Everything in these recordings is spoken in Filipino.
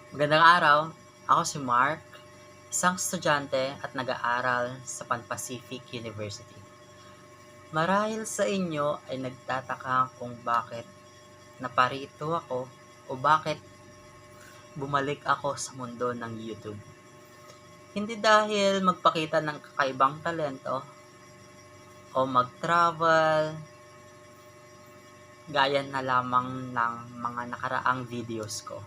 Magandang araw, ako si Mark, isang estudyante at nag-aaral sa Pan Pacific University. Marahil sa inyo ay nagtataka kung bakit naparito ako o bakit bumalik ako sa mundo ng YouTube. Hindi dahil magpakita ng kakaibang talento o mag-travel gaya na lamang ng mga nakaraang videos ko.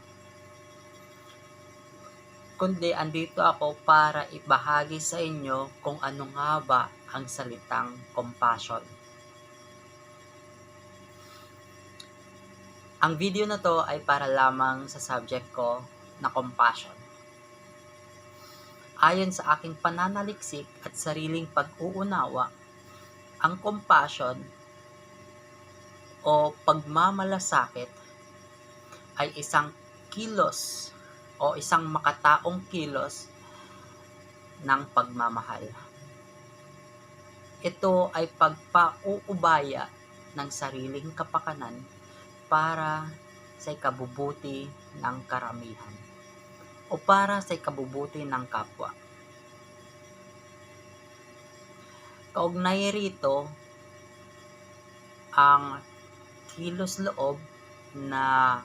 Kundi andito ako para ibahagi sa inyo kung ano nga ba ang salitang compassion. Ang video na to ay para lamang sa subject ko na compassion. Ayon sa aking pananaliksik at sariling pag-uunawa, ang compassion o pagmamalasakit ay isang kilos o isang makataong kilos ng pagmamahal. Ito ay pagpauubaya ng sariling kapakanan para sa ikabubuti ng karamihan o para sa ikabubuti ng kapwa. Kaugnay rito ang kilos loob na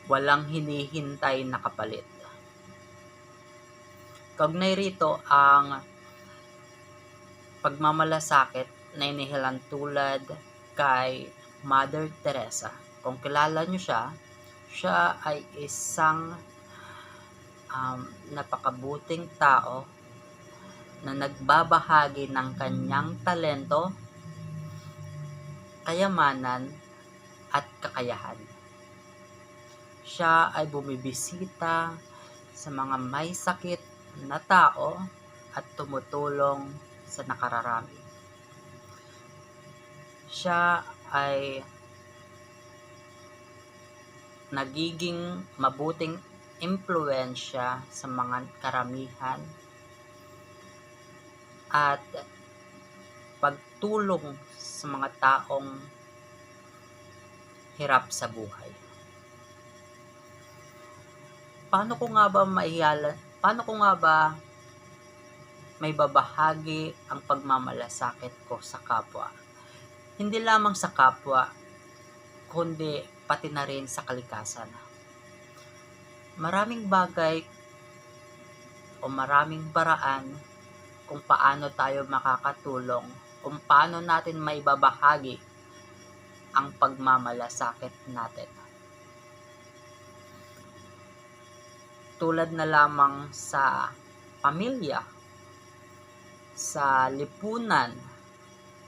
walang hinihintay na kapalit. Kaugnay rito ang pagmamalasakit na inihilan tulad kay Mother Teresa. Kung kilala nyo siya ay isang napakabuting tao na nagbabahagi ng kanyang talento, kayamanan at kakayahan. Siya ay bumibisita sa mga may sakit na tao at tumutulong sa nakararami. Siya ay nagiging mabuting impluwensya sa mga karamihan at pagtulong sa mga taong hirap sa buhay. Paano ko nga ba may babahagi ang pagmamalasakit ko sa kapwa? Hindi lamang sa kapwa, kundi pati na rin sa kalikasan. Maraming bagay o maraming paraan kung paano tayo makakatulong, kung paano natin may babahagi ang pagmamalasakit natin. Tulad na lamang sa pamilya, sa lipunan,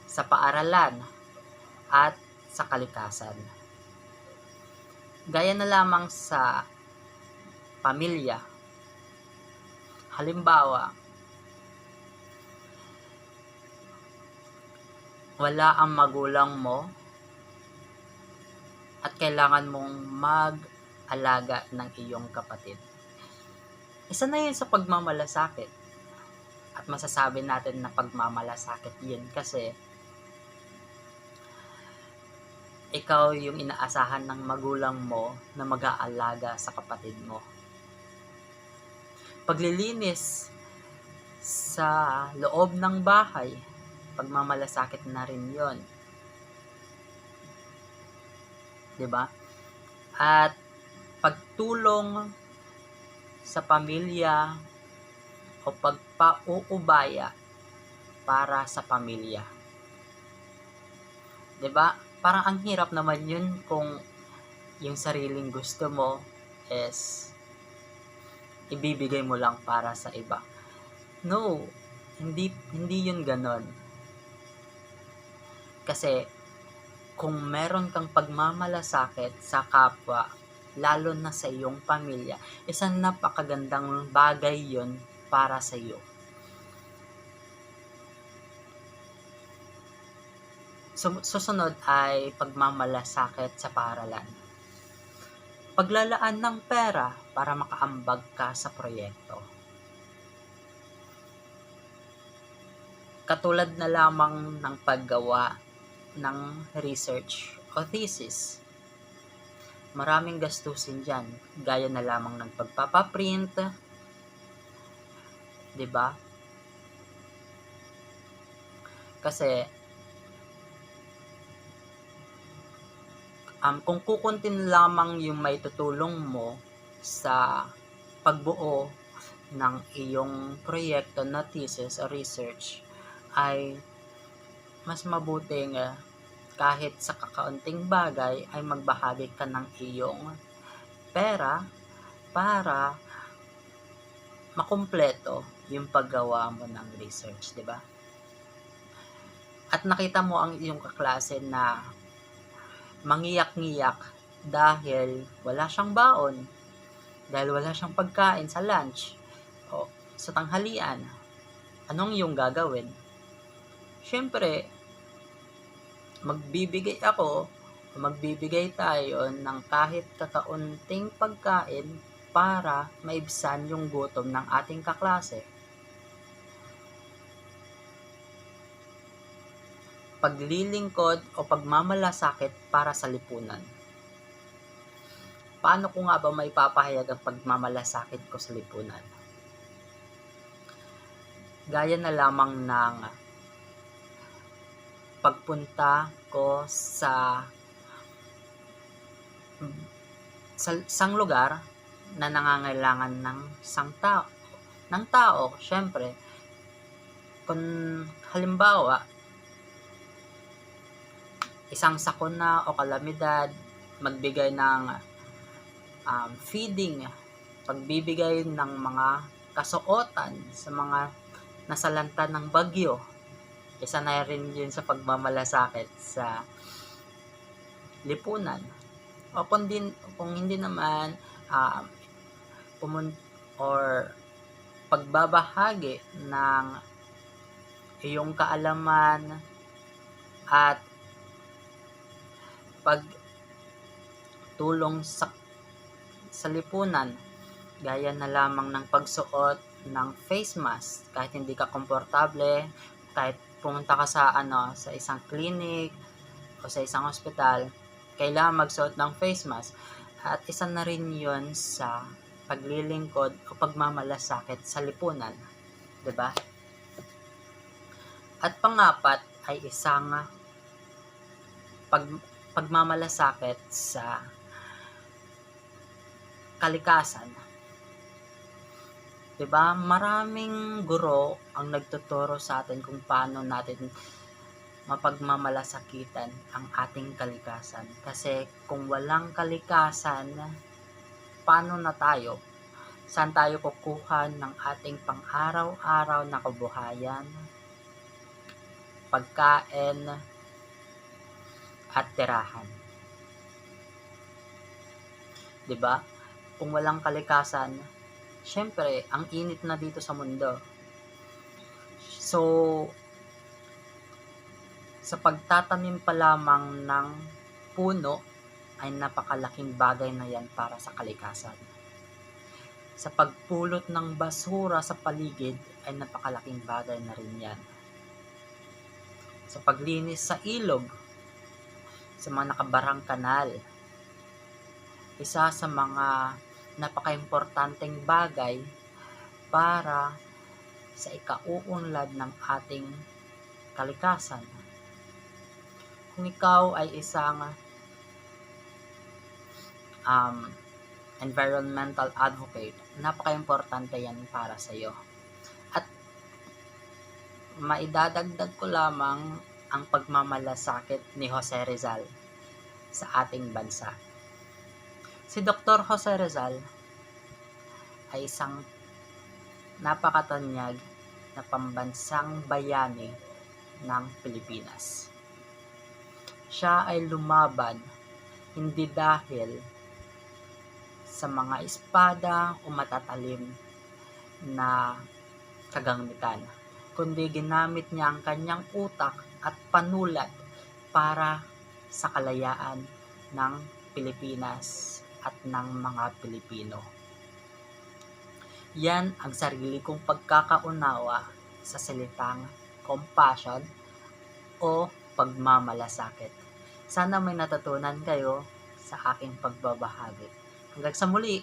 sa paaralan, at sa kalikasan. Gaya na lamang sa pamilya. Halimbawa, wala ang magulang mo at kailangan mong mag-alaga ng iyong kapatid. Isa na yun sa pagmamalasakit. At masasabi natin na pagmamalasakit yun kasi ikaw yung inaasahan ng magulang mo na mag-aalaga sa kapatid mo. Paglilinis sa loob ng bahay, pagmamalasakit na rin yon, diba? At pagtulong sa pamilya o pagpauubaya para sa pamilya, diba? Parang ang hirap naman yun kung yung sariling gusto mo is ibibigay mo lang para sa iba. No, hindi yun ganon. Kasi kung meron kang pagmamalasakit sa kapwa, lalo na sa iyong pamilya, isang napakagandang bagay yun para sa iyo. Susunod ay pagmamalasakit sa paaralan. Paglalaan ng pera para makaambag ka sa proyekto. Katulad na lamang ng paggawa ng research o thesis. maraming gastusin dyan, gaya na lamang ng pagpapaprint, 'di ba? Kasi kung kukuntin lamang yung maitutulong mo sa pagbuo ng iyong proyekto na thesis o research, ay mas mabuting kahit sa kakaunting bagay ay magbahagi ka ng iyong pera para makumpleto yung paggawa mo ng research, di ba? At nakita mo ang iyong kaklase na mangiyak-ngiyak dahil wala siyang baon, dahil wala siyang pagkain sa lunch o sa tanghalian. Anong iyong gagawin? Siyempre, magbibigay tayo ng kahit kakaunting pagkain para maibsan yung gutom ng ating kaklase. Paglilingkod o pagmamalasakit para sa lipunan. Paano ko nga ba maipapahayag ang pagmamalasakit ko sa lipunan? Gaya na lamang ng pagpunta ko sa isang lugar na nangangailangan ng tao, syempre, kung halimbawa isang sakuna o kalamidad, magbigay ng feeding, pagbibigay ng mga kasuotan sa mga nasalanta ng bagyo, isa na rin yun sa pagmamalasakit sa lipunan. O kung hindi naman or pagbabahagi ng iyong kaalaman at pagtulong sa lipunan, gaya na lamang ng pagsuot ng face mask kahit hindi ka komportable, kahit pumunta ka sa isang clinic o sa isang ospital, kailangan magsuot ng face mask. At isa na rin yon sa paglilingkod o pagmamalasakit sa lipunan, 'di ba? At pangapat ay isang pagmamalasakit sa kalikasan. 'Di ba? Maraming guro ang nagtuturo sa atin kung paano natin mapagmamalasakitan ang ating kalikasan. Kasi kung walang kalikasan, paano na tayo? Saan tayo kukuha ng ating pang-araw-araw na kabuhayan, pagkain, at tirahan? 'Di ba? Kung walang kalikasan, syempre, ang init na dito sa mundo. So, sa pagtatanim pa lamang ng puno ay napakalaking bagay na yan para sa kalikasan. Sa pagpulot ng basura sa paligid ay napakalaking bagay na rin yan. Sa paglinis sa ilog, sa mga nakabarang kanal, isa sa mga napaka-importanteng bagay para sa ikauunlad ng ating kalikasan. Kung ikaw ay isang environmental advocate, napaka-importante yan para sa iyo. At maidadagdag ko lamang ang pagmamalasakit ni Jose Rizal sa ating bansa. Si Dr. Jose Rizal ay isang napakatanyag na pambansang bayani ng Pilipinas. Siya ay lumaban hindi dahil sa mga espada o matatalim na kagamitan, kundi ginamit niya ang kanyang utak at panulat para sa kalayaan ng Pilipinas at ng mga Pilipino. Yan ang sarili kong pagkakaunawa sa salitang compassion o pagmamalasakit. Sana may natutunan kayo sa aking pagbabahagi. Hanggang sa muli,